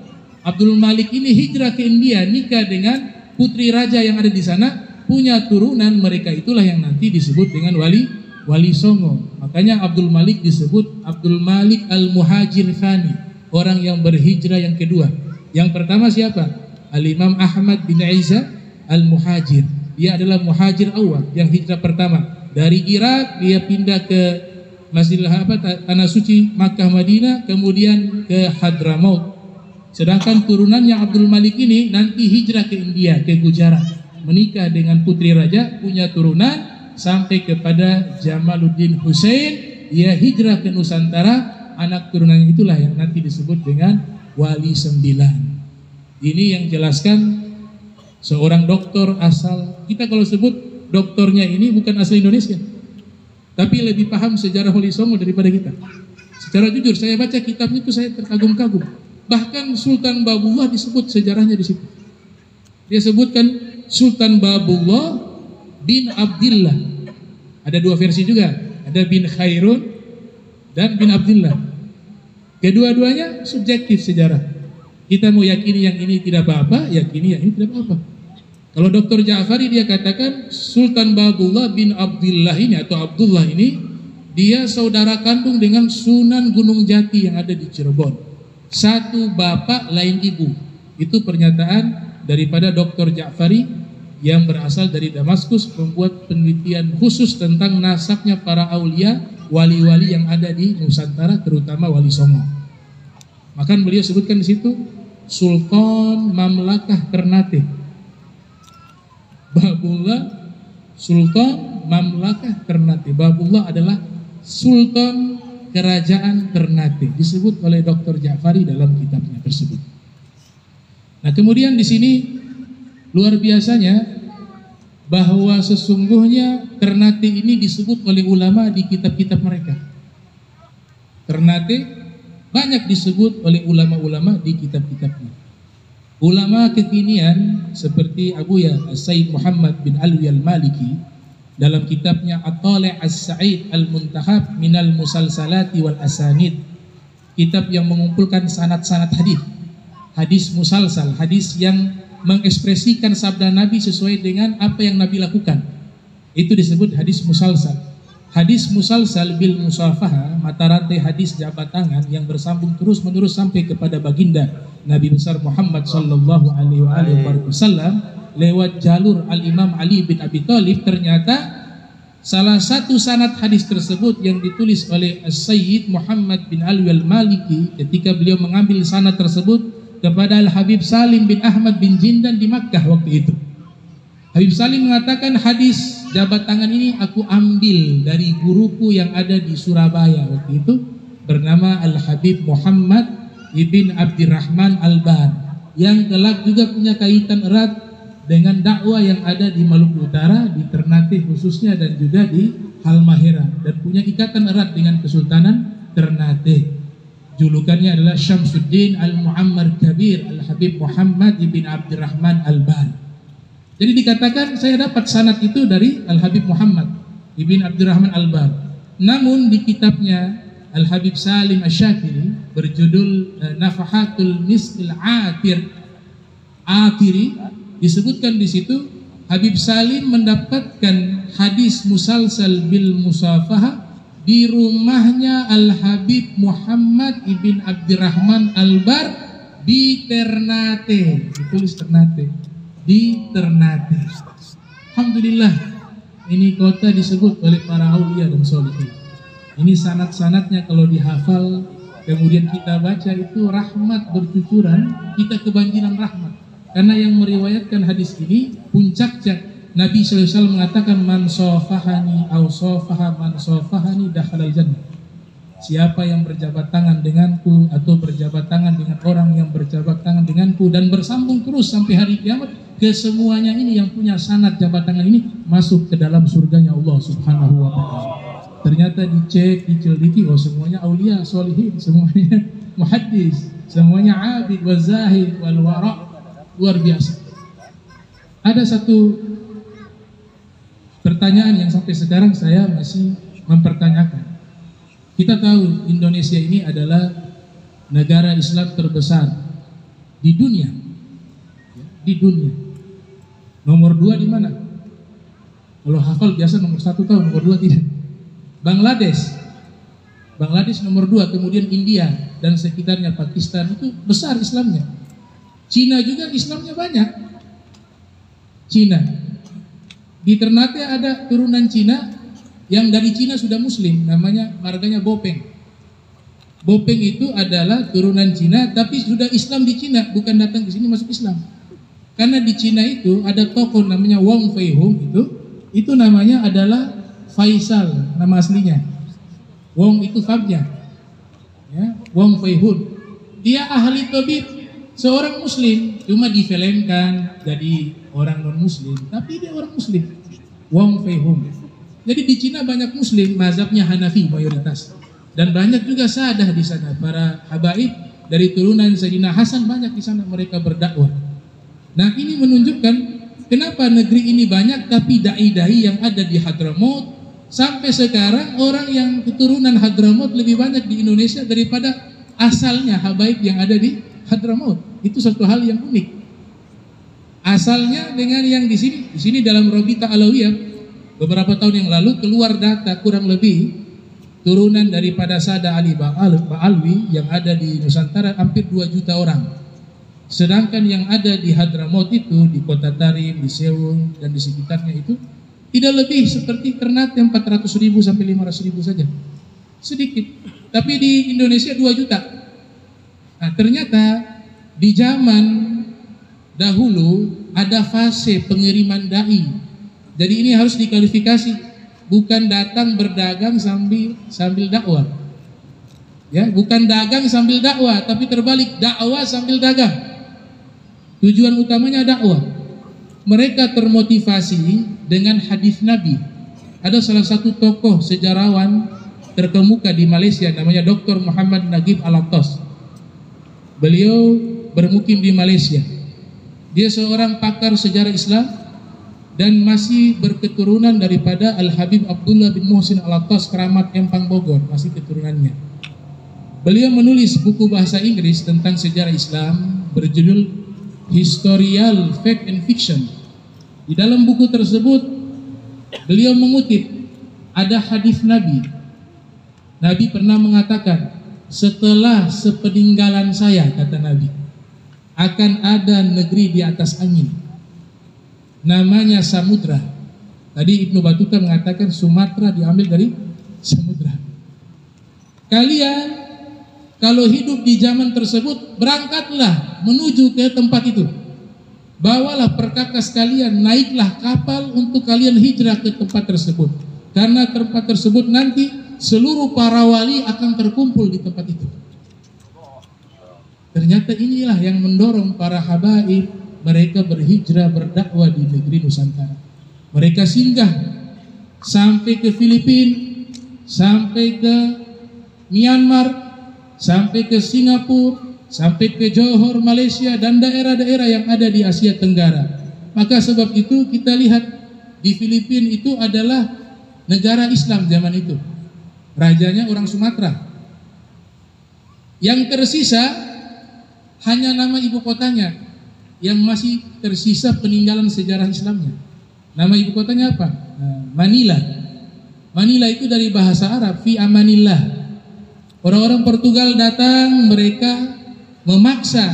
Abdul Malik ini hijrah ke India, nikah dengan putri raja yang ada di sana, punya turunan. Mereka itulah yang nanti disebut dengan Wali Songo. Makanya Abdul Malik disebut Abdul Malik Al-Muhajir Thani, orang yang berhijrah yang kedua. Yang pertama siapa? Al-Imam Ahmad bin Isa Al-Muhajir. Dia adalah muhajir awal, yang hijrah pertama. Dari Irak dia pindah ke Masjidil Tanah Suci Makkah Madinah, kemudian ke Hadramaut. Sedangkan turunannya Abdul Malik ini nanti hijrah ke India, ke Gujarat, menikah dengan putri raja, punya turunan sampai kepada Jamaluddin Hussein. Dia hijrah ke Nusantara, anak turunannya itulah yang nanti disebut dengan Wali 9. Ini yang jelaskan seorang doktor asal, kita kalau sebut doktornya ini bukan asli Indonesia, tapi lebih paham sejarah Wali Songo daripada kita. Secara jujur, saya baca kitabnya itu saya terkagum-kagum. Bahkan Sultan Babullah disebut sejarahnya di situ. Dia sebutkan Sultan Babullah bin Abdillah. Ada dua versi juga, ada bin Khairun dan bin Abdillah. Kedua-duanya subjektif sejarah. Kita mau yakini yang ini tidak apa-apa, yakini yang ini tidak apa-apa. Kalau Dr. Ja'fari dia katakan Sultan Babullah bin Abdullah ini atau Abdullah ini, dia saudara kandung dengan Sunan Gunung Jati yang ada di Cirebon. Satu bapak lain ibu. Itu pernyataan daripada Dr. Ja'fari yang berasal dari Damaskus, membuat penelitian khusus tentang nasabnya para aulia, wali-wali yang ada di Nusantara, terutama Wali Songo. Maka beliau sebutkan di situ Sultan Mamlakah Ternate. Babullah Sultan Mamlakah Ternate. Babullah adalah Sultan Kerajaan Ternate, disebut oleh Dr. Ja'fari dalam kitabnya tersebut. Nah, kemudian di sini luar biasanya bahwa sesungguhnya Ternate ini disebut oleh ulama di kitab-kitab mereka. Ternate banyak disebut oleh ulama-ulama di kitab-kitabnya. Ulama kekinian seperti Abu Ya Sayyid Muhammad bin Alwi Al-Maliki dalam kitabnya At-Tali' As-Sa'id Al-Muntahab Minal Musalsalati Wal Asanid, kitab yang mengumpulkan sanad-sanad hadis musalsal, hadis yang mengekspresikan sabda Nabi sesuai dengan apa yang Nabi lakukan. Itu disebut hadis musalsal. Hadis musalsal bil musafaha, mata rantai hadis jabat tangan yang bersambung terus menerus sampai kepada baginda Nabi besar Muhammad sallallahu alaihi wasallam lewat jalur Al-Imam Ali bin Abi Thalib. Ternyata Salah satu sanad hadis tersebut yang ditulis oleh Sayyid Muhammad bin Alwi al-Maliki ketika beliau mengambil sanad tersebut kepada Al-Habib Salim bin Ahmad bin Jindan di Makkah waktu itu. Habib Salim mengatakan, hadis jabat tangan ini aku ambil dari guruku yang ada di Surabaya waktu itu, bernama Al-Habib Muhammad ibn Abdirrahman Al-Ban, yang kelak juga punya kaitan erat dengan dakwah yang ada di Maluku Utara, di Ternate khususnya, dan juga di Halmahera, dan punya ikatan erat dengan Kesultanan Ternate. Julukannya adalah Syamsuddin Al-Muammar Kabir Al-Habib Muhammad ibn Abdirrahman Al-Ban. Jadi dikatakan saya dapat sanad itu dari Al-Habib Muhammad ibn Abdirrahman Al-Ban. Namun di kitabnya Al-Habib Salim Asy-Syakiri berjudul Nafahatul Miskil Atiri, disebutkan di situ Habib Salim mendapatkan hadis musalsal bil musafahah di rumahnya Al-Habib Muhammad ibn Abdirrahman Al-Bar di Ternate, ditulis Ternate, di Ternate. Alhamdulillah, ini kota disebut oleh para aulia dan sholihin. Ini sanad-sanadnya kalau dihafal, kemudian kita baca, itu rahmat bercucuran, kita kebanjiran rahmat. Karena yang meriwayatkan hadis ini puncaknya Nabi SAW mengatakan, man sofahani au sofaha man sofahani dakhalal jannah. Siapa yang berjabat tangan denganku atau berjabat tangan dengan orang yang berjabat tangan denganku, dan bersambung terus sampai hari kiamat, kesemuanya ini yang punya sanad jabat tangan ini masuk ke dalam surganya Allah Subhanahu wa ta'ala. Ternyata dicek, diceliti, oh semuanya aulia, solihin, semuanya muhaddis, semuanya abid, wazahid, wal wara'. Luar biasa. Ada satu pertanyaan yang sampai sekarang saya masih mempertanyakan. Kita tahu Indonesia ini adalah negara Islam terbesar di dunia. Di dunia. Nomor 2 di mana? Kalau hafal biasa nomor 1 tahu, nomor 2 tidak. Bangladesh nomor 2, kemudian India dan sekitarnya, Pakistan, itu besar Islamnya. Cina juga Islamnya banyak. Cina. Di Ternate ada turunan Cina yang dari Cina sudah muslim, namanya marganya Bopeng. Bopeng itu adalah turunan Cina tapi sudah Islam di Cina, bukan datang ke sini masuk Islam. Karena di Cina itu ada tokoh namanya Wong Fei Hung, itu namanya adalah Faisal, nama aslinya. Wong itu Fabnya. Ya, Wong Fei Hung. Dia ahli tabib, seorang muslim, cuma difilmkan jadi orang non muslim, tapi dia orang muslim. Wong Fei Hung. Jadi di Cina banyak muslim, mazhabnya Hanafi mayoritas. Dan banyak juga sadah di sana, para habaib dari turunan Sayyidina Hasan banyak di sana, mereka berdakwah. Nah, ini menunjukkan kenapa negeri ini banyak tapi dai-dai yang ada di Hadramaut sampai sekarang orang yang keturunan Hadramaut lebih banyak di Indonesia daripada asalnya habaib yang ada di Hadramaut. Itu satu hal yang unik. Asalnya dengan yang di sini dalam Robita Alawiyah beberapa tahun yang lalu keluar data kurang lebih turunan daripada Sada Ali Ba'alwi yang ada di Nusantara hampir 2 juta orang. Sedangkan yang ada di Hadramaut itu, di Kota Tarim, di Sewung, dan di sekitarnya itu tidak lebih seperti Ternate 400.000 sampai 500.000 saja. Sedikit. Tapi di Indonesia 2 juta. Nah, ternyata di zaman dahulu ada fase pengiriman dai. Jadi ini harus diklarifikasi, bukan datang berdagang sambil dakwah. Ya, bukan dagang sambil dakwah, tapi terbalik, dakwah sambil dagang. Tujuan utamanya dakwah. Mereka termotivasi dengan hadis Nabi. Ada salah satu tokoh sejarawan terkemuka di Malaysia namanya Dr. Muhammad Nagib Alatos. Beliau bermukim di Malaysia. Dia seorang pakar sejarah Islam dan masih berketurunan daripada Al-Habib Abdullah bin Muhsin Alatos Keramat Empang Bogor, masih keturunannya. Beliau menulis buku bahasa Inggris tentang sejarah Islam berjudul Historical Fact and Fiction. Di dalam buku tersebut beliau mengutip ada hadis Nabi. Nabi pernah mengatakan, setelah sepeninggalan saya, kata Nabi, akan ada negeri di atas angin, namanya samudra. Tadi Ibnu Battuta mengatakan Sumatera diambil dari samudra. Kalian kalau hidup di zaman tersebut, berangkatlah menuju ke tempat itu. Bawalah perkakas kalian, naiklah kapal untuk kalian hijrah ke tempat tersebut. Karena tempat tersebut nanti seluruh para wali akan terkumpul di tempat itu. Ternyata inilah yang mendorong para habaib mereka berhijrah berdakwah di negeri Nusantara. Mereka singgah sampai ke Filipina, sampai ke Myanmar, sampai ke Singapura, sampai ke Johor, Malaysia, dan daerah-daerah yang ada di Asia Tenggara. Maka sebab itu kita lihat di Filipina itu adalah negara Islam zaman itu. Rajanya orang Sumatera. Yang tersisa hanya nama ibu kotanya yang masih tersisa peninggalan sejarah Islamnya. Nama ibu kotanya apa? Manila. Manila itu dari bahasa Arab, fi amanillah. Orang-orang Portugal datang, mereka memaksa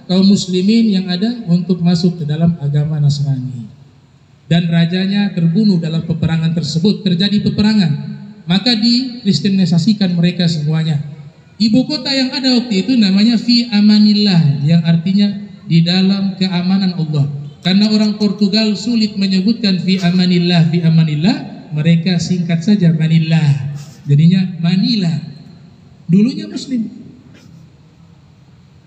kaum muslimin yang ada untuk masuk ke dalam agama Nasrani. Dan rajanya terbunuh dalam peperangan tersebut, terjadi peperangan. Maka dikristenisasikan mereka semuanya. Ibu kota yang ada waktu itu namanya fi amanillah, yang artinya di dalam keamanan Allah. Karena orang Portugal sulit menyebutkan fi amanillah, mereka singkat saja Manila. Jadinya Manila. Dulunya muslim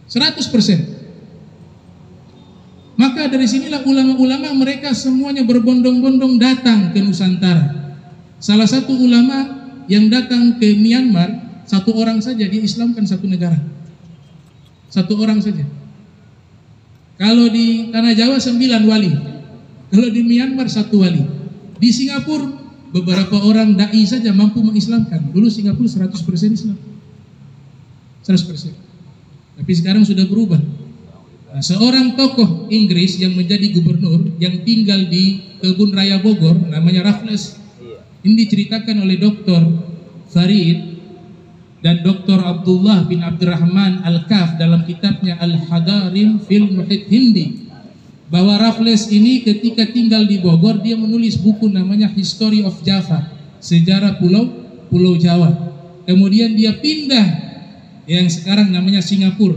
100%. Maka dari sinilah ulama-ulama mereka semuanya berbondong-bondong datang ke Nusantara. Salah satu ulama yang datang ke Myanmar, satu orang saja, dia Islamkan satu negara. Satu orang saja. Kalau di Tanah Jawa 9 wali, kalau di Myanmar 1 wali. Di Singapura beberapa orang dai saja mampu mengislamkan. Dulu Singapura 100% Islam, 100%. Tapi sekarang sudah berubah. Nah, seorang tokoh Inggris yang menjadi gubernur yang tinggal di Kebun Raya Bogor, namanya Raffles. Ini diceritakan oleh Dr. Farid dan Dr. Abdullah bin Abdurrahman Al-Kaf dalam kitabnya Al-Hadarim fil Muhit Hindi, bahwa Raffles ini ketika tinggal di Bogor dia menulis buku namanya History of Java, sejarah Pulau Jawa. Kemudian dia pindah yang sekarang namanya Singapura.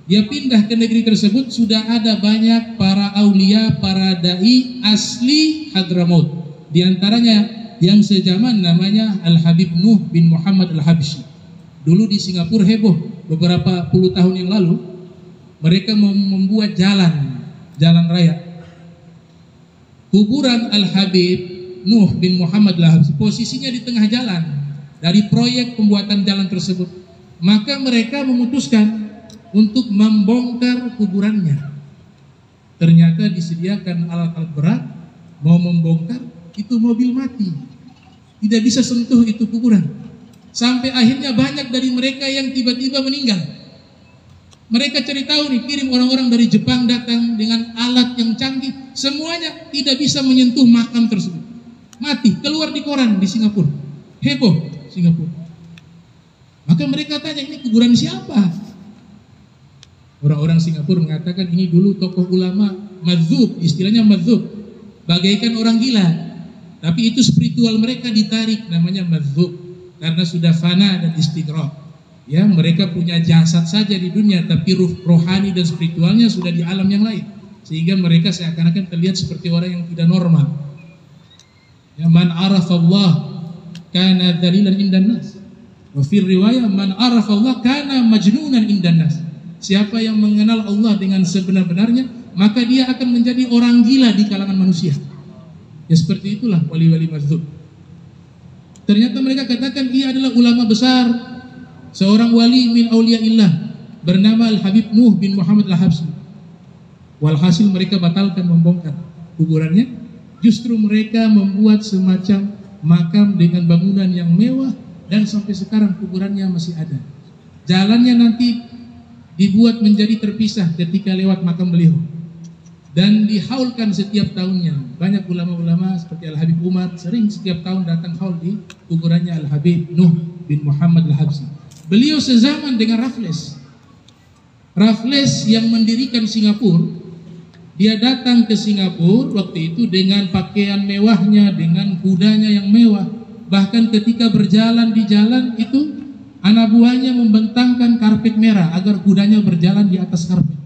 Dia pindah ke negeri tersebut, sudah ada banyak para aulia, para dai asli Hadramaut. Di antaranya yang sejaman namanya Al-Habib Nuh bin Muhammad Al-Habsyi. Dulu di Singapura heboh, beberapa puluh tahun yang lalu mereka membuat jalan raya. Kuburan Al-Habib Nuh bin Muhammad Al-Habsyi posisinya di tengah jalan dari proyek pembuatan jalan tersebut. Maka mereka memutuskan untuk membongkar kuburannya. Ternyata disediakan alat-alat berat, mau membongkar itu mobil mati, tidak bisa sentuh itu kuburan. Sampai akhirnya banyak dari mereka yang tiba-tiba meninggal. Mereka cari tahu nih, kirim orang-orang dari Jepang datang dengan alat yang canggih, semuanya tidak bisa menyentuh makam tersebut. Mati, keluar di koran di Singapura. Heboh Singapura. Maka mereka tanya, ini kuburan siapa? Orang-orang Singapura mengatakan ini dulu tokoh ulama madzub, istilahnya madzub, bagaikan orang gila. Tapi itu spiritual mereka ditarik, namanya madzub, karena sudah fana dan istighraq. Ya, mereka punya jasad saja di dunia, tapi rohani dan spiritualnya sudah di alam yang lain, sehingga mereka seakan-akan terlihat seperti orang yang tidak normal. Ya, man arafallah kana dzalilan indan nas. Wa fi riwayah man arafallah kana majnunan indan nas. Siapa yang mengenal Allah dengan sebenar-benarnya, maka dia akan menjadi orang gila di kalangan manusia. Ya seperti itulah wali-wali madzub. Ternyata mereka katakan ia adalah ulama besar, seorang wali min auliyaillah bernama Al-Habib Nuh bin Muhammad Al-Habsyi. Walhasil mereka batalkan membongkar kuburannya, justru mereka membuat semacam makam dengan bangunan yang mewah, dan sampai sekarang kuburannya masih ada. Jalannya nanti dibuat menjadi terpisah ketika lewat makam beliau, dan dihaulkan setiap tahunnya. Banyak ulama-ulama seperti Al-Habib Umar sering setiap tahun datang haul di kuburannya Al-Habib Nuh bin Muhammad Al-Habsyi. Beliau sezaman dengan Raffles. Raffles yang mendirikan Singapura Dia datang ke Singapura waktu itu dengan pakaian mewahnya, dengan kudanya yang mewah. Bahkan ketika berjalan di jalan itu, anak buahnya membentangkan karpet merah agar kudanya berjalan di atas karpet.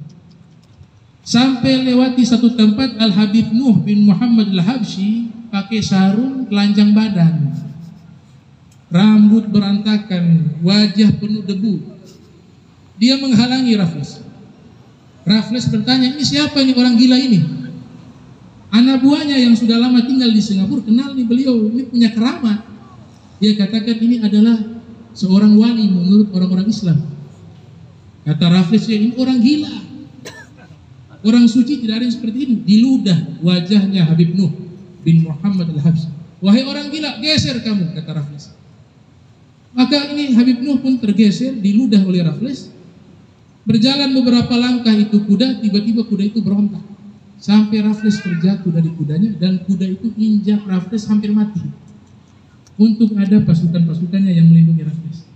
Sampai lewati satu tempat, Al-Habib Nuh bin Muhammad Al-Habsyi pakai sarung telanjang badan, rambut berantakan, wajah penuh debu. Dia menghalangi Raffles. Raffles bertanya, ini siapa nih orang gila ini? Anak buahnya yang sudah lama tinggal di Singapura kenal nih beliau, ini punya keramat. Dia katakan ini adalah seorang wali menurut orang-orang Islam. Kata Raffles, ini orang gila, orang suci tidak ada yang seperti ini. Diludah wajahnya Habib Nuh bin Muhammad Al-Habsyi. Wahai orang gila, geser kamu, kata Raffles. Maka ini Habib Nuh pun tergeser, diludah oleh Raffles. Berjalan beberapa langkah itu kuda, tiba-tiba kuda itu berontak. Sampai Raffles terjatuh dari kudanya dan kuda itu injak Raffles hampir mati. Untuk ada pasukan-pasukannya yang melindungi Raffles.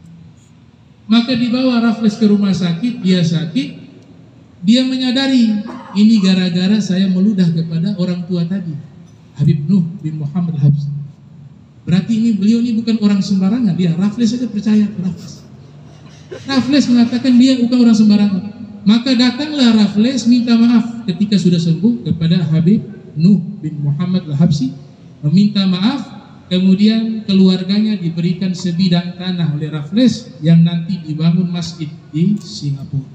Maka dibawa Raffles ke rumah sakit, dia sakit. Dia menyadari, ini gara-gara saya meludah kepada orang tua tadi, Habib Nuh bin Muhammad Al-Habsyi. Berarti beliau ini bukan orang sembarangan. Dia Raffles saja percaya ke Raffles. Raffles mengatakan dia bukan orang sembarangan. Maka datanglah Raffles minta maaf ketika sudah sembuh kepada Habib Nuh bin Muhammad Al-Habsyi, meminta maaf. Kemudian keluarganya diberikan sebidang tanah oleh Raffles yang nanti dibangun masjid di Singapura.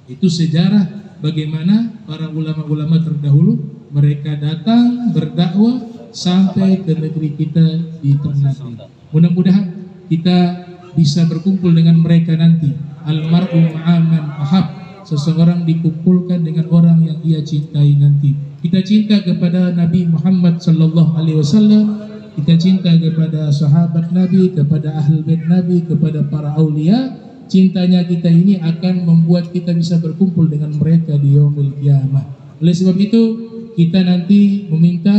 Itu sejarah bagaimana para ulama-ulama terdahulu mereka datang berdakwah sampai ke negeri kita di Ternate. Mudah-mudahan kita bisa berkumpul dengan mereka nanti. Almar'u ma'aman ahab, seseorang dikumpulkan dengan orang yang ia cintai nanti. Kita cinta kepada Nabi Muhammad sallallahu alaihi wasallam, kita cinta kepada sahabat Nabi, kepada ahlul bait Nabi, kepada para aulia. Cintanya kita ini akan membuat kita bisa berkumpul dengan mereka di yaumil qiyamah. Oleh sebab itu, kita nanti meminta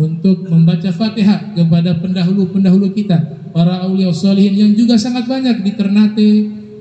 untuk membaca Fatihah kepada pendahulu-pendahulu kita, para aulia sholihin yang juga sangat banyak di Ternate,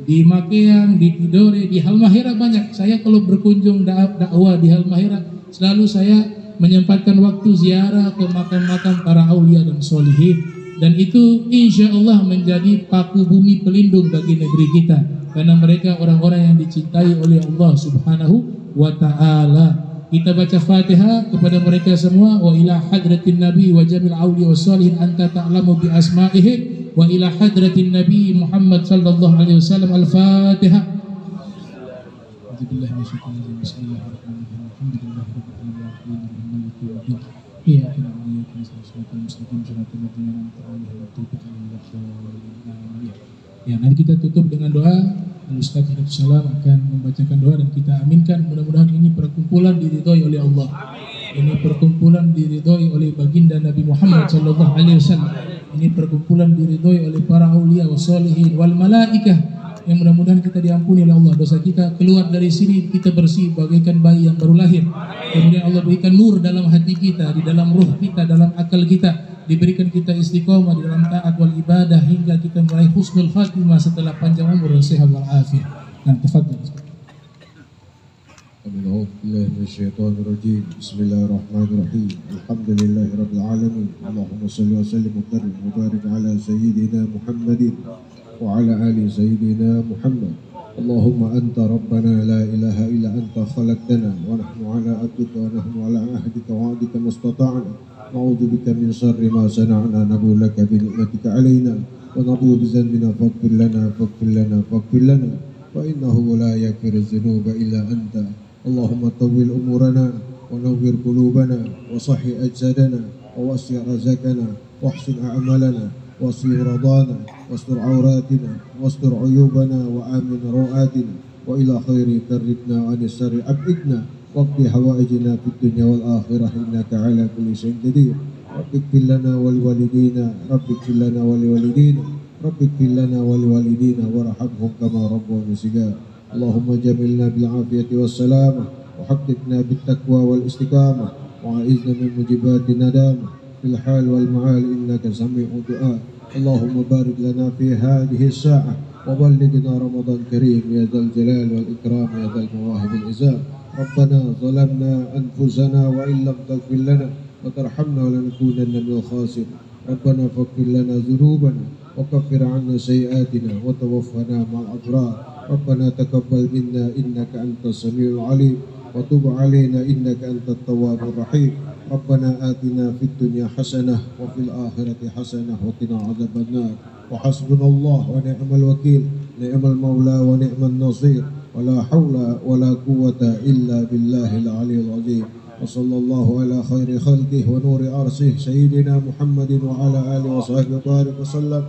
di Makeang, di Tidore, di Halmahera banyak. Saya kalau berkunjung dakwah di Halmahera, selalu saya menyempatkan waktu ziarah ke makam-makam para aulia dan sholihin. Dan itu insya Allah menjadi paku bumi pelindung bagi negeri kita, karena mereka orang-orang yang dicintai oleh Allah Subhanahu wa ta'ala. Kita baca Fatihah kepada mereka semua. Wa ila hadratin Nabi wa jamil awliya wa salihin anta ta'lamu bi asma'ihim wa ila hadratin Nabi Muhammad sallallahu alaihi wasallam. Al-Fatihah. Ya, nanti kita tutup dengan doa. Ustaz Salam akan membacakan doa dan kita aminkan. Mudah-mudahan ini perkumpulan diridhoi oleh Allah. Ini perkumpulan diridhoi oleh baginda Nabi Muhammad sallallahu alaihi wasallam. Ini perkumpulan diridhoi oleh para aulia wassalihin wal malaikah. Yang mudah-mudahan kita diampuni oleh Allah, dosa kita keluar dari sini kita bersih bagaikan bayi yang baru lahir. Kemudian Allah berikan nur dalam hati kita, di dalam ruh kita, dalam akal kita, diberikan kita istiqomah di dalam taat wal ibadah hingga kita meraih husnul khatimah setelah panjang umur dan sehat wal afiat. Nah, tafadhal. Bismillahirrahmanirrahim. Alhamdulillahirabbil alamin. Allahumma shalli wa sallim wa barik ala sayyidina Muhammadin وعلى آل سيدنا محمد. اللهم أنت ربنا لا إله إلا أنت خلقتنا ونحن على عبدك ونحن على عهدك ووعدك ما استطعنا نعوذ بك من شر ما صنعنا نبوء لك بنعمتك علينا ونبوء بذنبنا فاغفر لنا فإنه لا يغفر الذنوب إلا أنت. اللهم طول أمورنا ونور قلوبنا وصحي أجسادنا ووسع رزقنا واحسن أعمالنا واصل رضانا واستر عوراتنا واستر عيوبنا وآمن روآتنا وإلى خير كربنا عن الشر أبعدنا واقض حوائجنا في الدنيا والآخرة إنك على كل شيء قدير. رب اغفر لنا ولوالدينا رب اغفر لنا ولوالدينا وارحمهم كما ربونا صغارا. اللهم جملنا بالعافية والسلامة وحققنا بالتقوى والاستقامة وأعذنا من موجبات الندامة في الحال والمعال إنك سميع الدعاء. اللهم بارك لنا في هذه الساعة وبلغنا رمضان كريم يا ذا الجلال والإكرام يا ذا المواهب العظام. ربنا ظلمنا أنفسنا وإن لم تغفر لنا وترحمنا لنكونن من الخاسرين ربنا فاغفر لنا ذنوبنا وكفر عنا سيئاتنا وتوفنا مع الأبرار ربنا تقبل منا إنك أنت السميع العليم وتب علينا إنك أنت التواب الرحيم ربنا آتنا في الدنيا حسنة وفي الآخرة حسنة وقنا عذاب النار وحسبنا الله ونعم الوكيل نعم المولى ونعم النصير ولا حول ولا قوة إلا بالله العلي العظيم وصلى الله على خير خلقه ونور عرشه سيدنا محمد وعلى آله وصحبه وبارك وسلم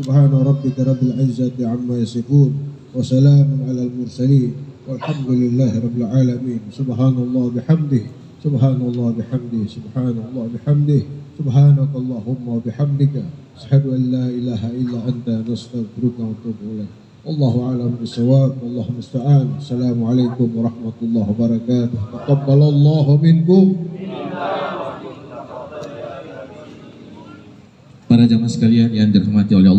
سبحان ربك رب العزة عما يصفون وسلام على المرسلين والحمد لله رب العالمين سبحان الله بحمده سبحان الله بحمده سبحان الله بحمده سبحانك اللهم وبحمدك أشهد أن لا إله إلا أنت نستغفرك ونتوب إليك والله أعلم بالصواب والله المستعان السلام عليكم ورحمة الله وبركاته تقبل الله منكم. Para jamaah sekalian yang dirahmati oleh Allah